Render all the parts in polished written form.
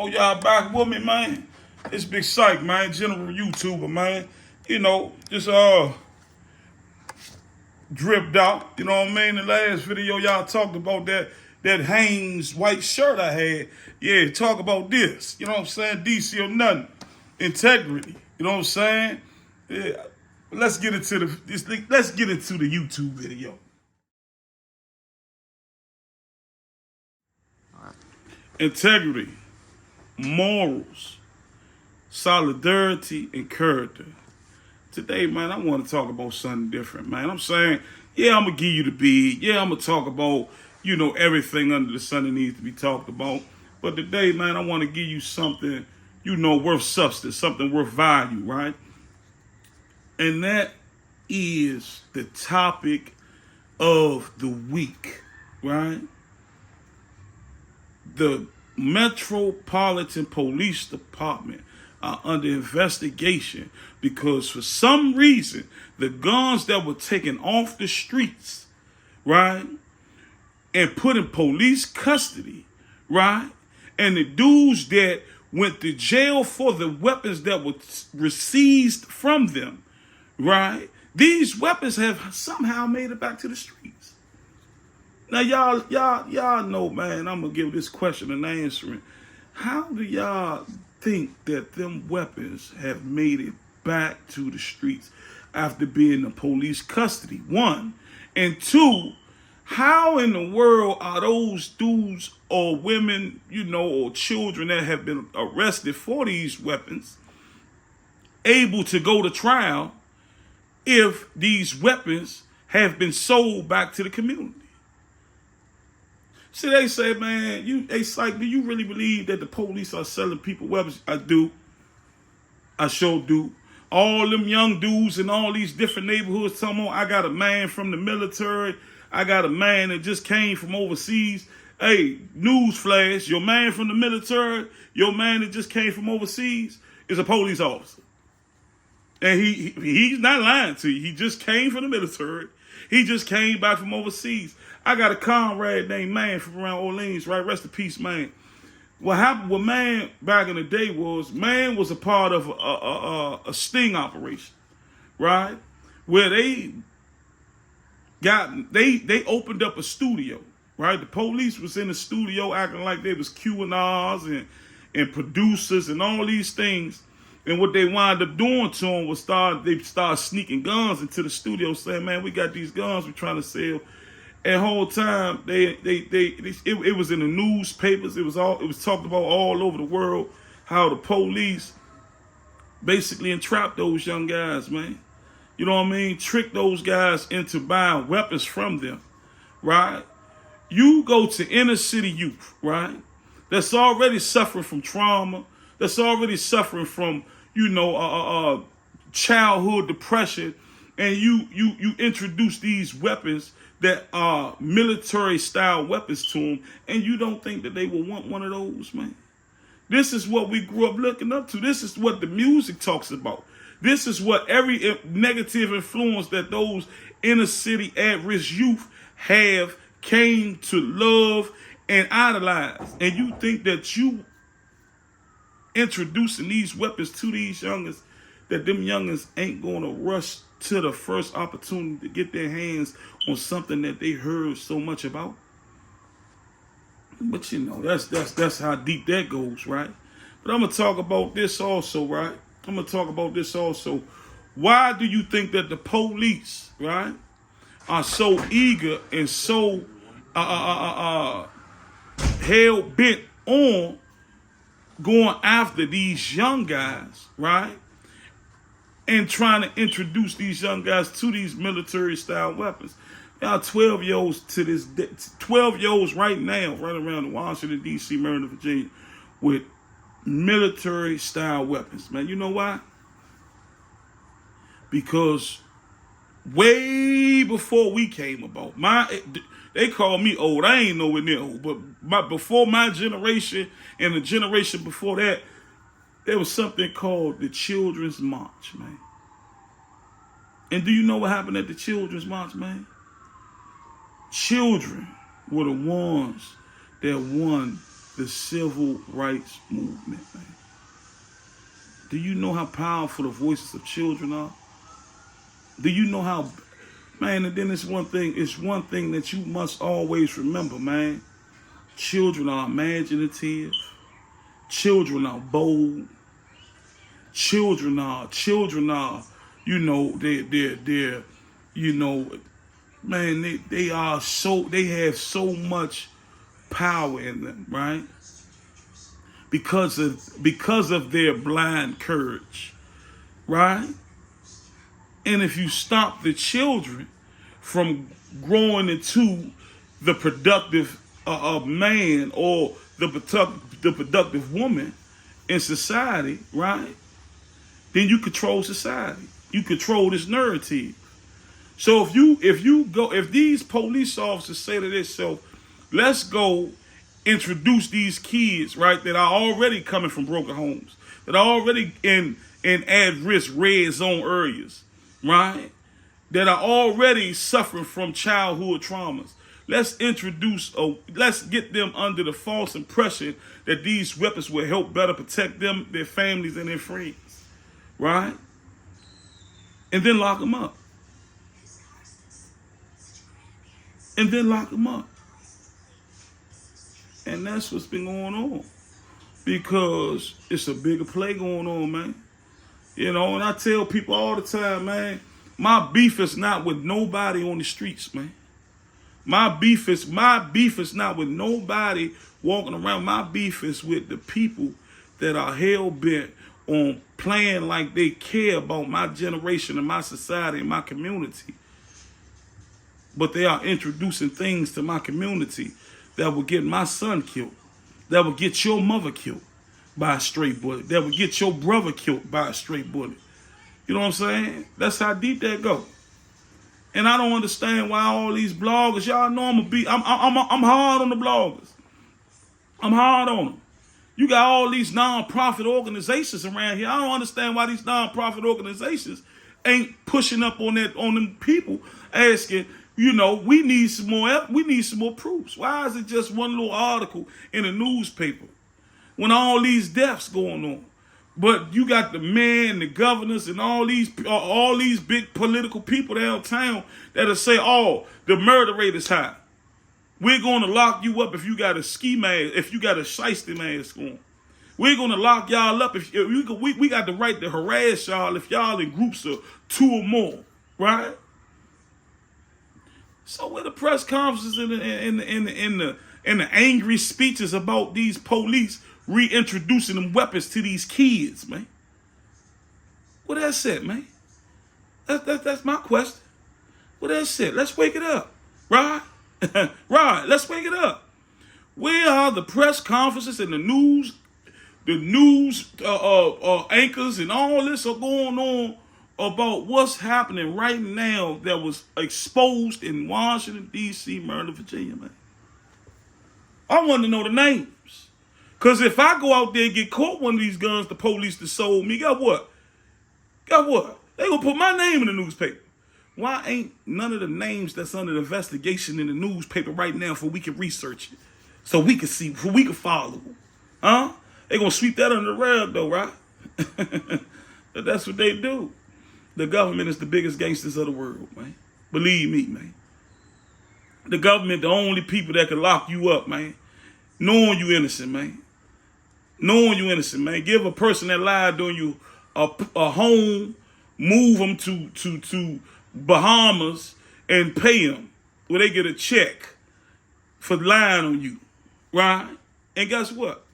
Oh, y'all back with me, man? It's Big Syke, man, general YouTuber, man. You know, just dripped out. You know what I mean? The last video y'all talked about that Hanes white shirt I had. Yeah, talk about this. You know what I'm saying? DC or nothing. Integrity. You know what I'm saying? Yeah. Let's get into the YouTube video. Integrity, morals, solidarity, and character. Today, man, I want to talk about something different, man. I'm saying, yeah, I'm going to give you the beat. Yeah, I'm going to talk about, everything under the sun that needs to be talked about. But today, man, I want to give you something, worth substance, something worth value, right? And that is the topic of the week, right? The Metropolitan Police Department are under investigation because for some reason the guns that were taken off the streets, right, and put in police custody, right, and the dudes that went to jail for the weapons that were seized from them, right, these weapons have somehow made it back to the streets. Now, y'all know, man, I'm going to give this question an answer. How do y'all think that them weapons have made it back to the streets after being in police custody? One. And two, how in the world are those dudes or women, or children that have been arrested for these weapons able to go to trial if these weapons have been sold back to the community? See, they say, man, Syke, do you really believe that the police are selling people weapons? I do. I sure do. All them young dudes in all these different neighborhoods talking about, I got a man from the military. I got a man that just came from overseas. Hey, newsflash, your man from the military, your man that just came from overseas is a police officer. And he's not lying to you. He just came from the military. He just came back from overseas. I got a comrade named Man from around Orleans, right? Rest in peace, Man. What happened with Man back in the day was Man was a part of a sting operation, right? Where they opened up a studio, right? The police was in the studio acting like they was QAnons and producers and all these things. And what they wound up doing to them was they started sneaking guns into the studio, saying, "Man, we got these guns we're trying to sell." And the whole time it was in the newspapers. It was talked about all over the world how the police basically entrapped those young guys, man. You know what I mean? Tricked those guys into buying weapons from them, right? You go to inner city youth, right? That's already suffering from trauma. That's already suffering from, childhood depression, and you introduce these weapons that are military-style weapons to them, and you don't think that they will want one of those, man. This is what we grew up looking up to. This is what the music talks about. This is what every negative influence that those inner-city at-risk youth have came to love and idolize. And you think that you introducing these weapons to these youngins, that them youngins ain't going to rush to the first opportunity to get their hands on something that they heard so much about? But that's how deep that goes, right? But I'm gonna talk about this also, right? Why do you think that the police, right, are so eager and so hell bent on going after these young guys, right? And trying to introduce these young guys to these military-style weapons. There are 12-year-olds to this day, 12-year-olds right now, right around Washington, D.C., Maryland, Virginia, with military-style weapons. Man, you know why? Because way before we came about, they call me old. I ain't nowhere near old, but before my generation and the generation before that, there was something called the Children's March, man. And do you know what happened at the Children's March, man? Children were the ones that won the civil rights movement, man. Do you know how powerful the voices of children are? Do you know how, man? And then it's one thing that you must always remember, man. Children are imaginative. Children are bold. Children are, you know, they're, you know, man, they have so much power in them, right? Because of their blind courage, right? And if you stop the children from growing into the productive man or the productive woman in society, right? Then you control society. You control this narrative. So if these police officers say to themselves, let's go introduce these kids, right, that are already coming from broken homes, that are already in at-risk red zone areas, right, that are already suffering from childhood traumas. Let's get them under the false impression that these weapons will help better protect them, their families, and their friends, right? And then lock them up. And then lock them up. And that's what's been going on. Because it's a bigger play going on, man. You know, and I tell people all the time, man, my beef is not with nobody on the streets, man. My beef is not with nobody walking around. My beef is with the people that are hell-bent on playing like they care about my generation and my society and my community. But they are introducing things to my community that will get my son killed, that will get your mother killed by a straight bullet, that will get your brother killed by a straight bullet. You know what I'm saying? That's how deep that go. And I don't understand why all these bloggers, y'all know I'm hard on the bloggers. I'm hard on them. You got all these non-profit organizations around here. I don't understand why these non-profit organizations ain't pushing up on them people asking, you know, we need some more proofs. Why is it just one little article in a newspaper when all these deaths going on? But you got the mayor and the governors and all these big political people downtown that'll say, oh, the murder rate is high. We're going to lock you up if you got a ski mask, if you got a shiesty mask on. We're going to lock y'all up if we got the right to harass y'all if y'all in groups of 2 or more, right? So where the press conferences and the angry speeches about these police reintroducing them weapons to these kids, man? What that's it, man? That's my question. What that's it? Let's wake it up, right? Right, let's wake it up. Where are the press conferences and the news anchors and all this are going on about what's happening right now that was exposed in Washington, D.C., Maryland, Virginia, man? I want to know the names. Because if I go out there and get caught one of these guns the police that sold me, got what? They going to put my name in the newspaper. Why ain't none of the names that's under investigation in the newspaper right now for we can research it? So we can see, so we can follow them? Huh? They going to sweep that under the rug though, right? But that's what they do. The government is the biggest gangsters of the world, man. Believe me, man. The government, the only people that can lock you up, man. Knowing you innocent, man. Knowing you innocent, man. Give a person that lied on you a home, move them to Bahamas and pay them where they get a check for lying on you, right? And guess what?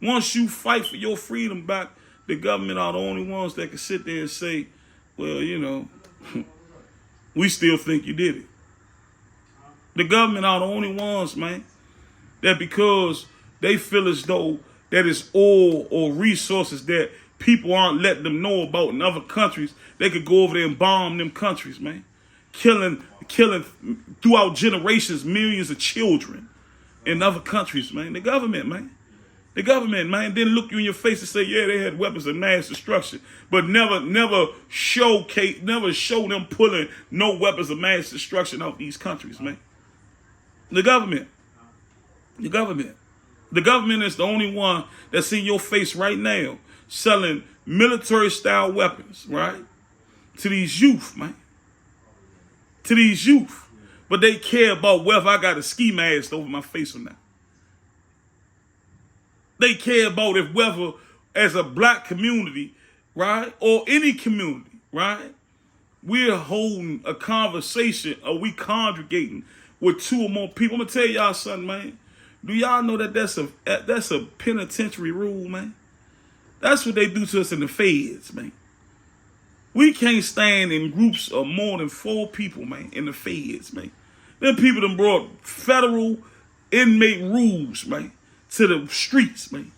Once you fight for your freedom back, the government are the only ones that can sit there and say, well, you know, we still think you did it. The government are the only ones, man, that because they feel as though that it's oil or resources that people aren't letting them know about in other countries, they could go over there and bomb them countries, man. Killing throughout generations, millions of children in other countries, man. The government, man. The government, man, didn't look you in your face and say, yeah, they had weapons of mass destruction, but never show them pulling no weapons of mass destruction out these countries, man. The government. The government is the only one that's in your face right now selling military-style weapons, right? To these youth, man. To these youth. But they care about whether I got a ski mask over my face or not. They care about if whether, as a black community, right, or any community, right, we're holding a conversation or we congregating with two or more people. I'm going to tell y'all something, man. Do y'all know that that's a penitentiary rule, man? That's what they do to us in the feds, man. We can't stand in groups of more than 4 people, man, in the feds, man. Them people done brought federal inmate rules, man, to the streets, man.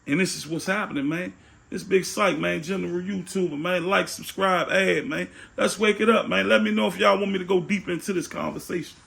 And this is what's happening, man. This Big Syke, man, general YouTuber, man. Like, subscribe, add, man. Let's wake it up, man. Let me know if y'all want me to go deeper into this conversation.